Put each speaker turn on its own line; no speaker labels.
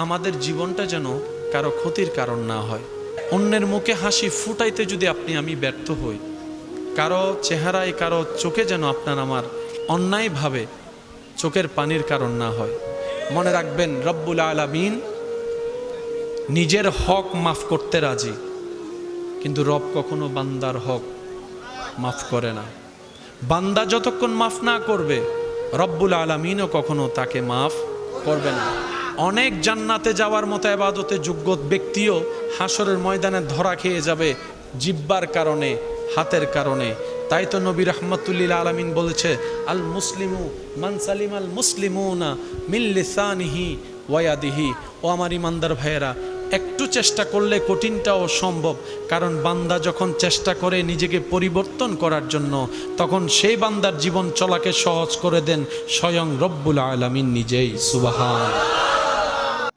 আমাদের জীবনটা যেন কারো ক্ষতির কারণ না হয়। অন্যের মুখে হাসি ফুটাইতে যদি আপনি আমি ব্যর্থ হই, কারো চেহারায় কারো চোখে যেন আপনার আমার অন্যায়ভাবে চোখের পানির কারণ না হয়। মনে রাখবেন, রব্বুল আলামিন নিজের হক মাফ করতে রাজি, কিন্তু রব কখনো বান্দার হক মাফ করে না। বান্দা যতক্ষণ মাফ না করবে, রব্বুল আলামিনও কখনো তাকে মাফ করবে না। অনেক জান্নাতে যাওয়ার মতো ইবাদতে যোগ্য ব্যক্তিও হাসরের ময়দানে ধরা খেয়ে যাবে জিব্বার কারণে, হাতের কারণে। তাই তো নবী রাহমাতুল্লিল আলামিন বলেছে, আল মুসলিমু মান সালিম আল মুসলিমুনা মিন লিসানিহি ওয়া ইয়াদিহি। ও আমার ইমানদার ভাইয়েরা, একটু চেষ্টা করলে কঠিনটাও সম্ভব। কারণ বান্দা যখন চেষ্টা করে নিজেকে পরিবর্তন করার জন্য, তখন সেই বান্দার জীবন চলাকে সহজ করে দেন স্বয়ং রব্বুল আলামিন নিজেই। সুবহান।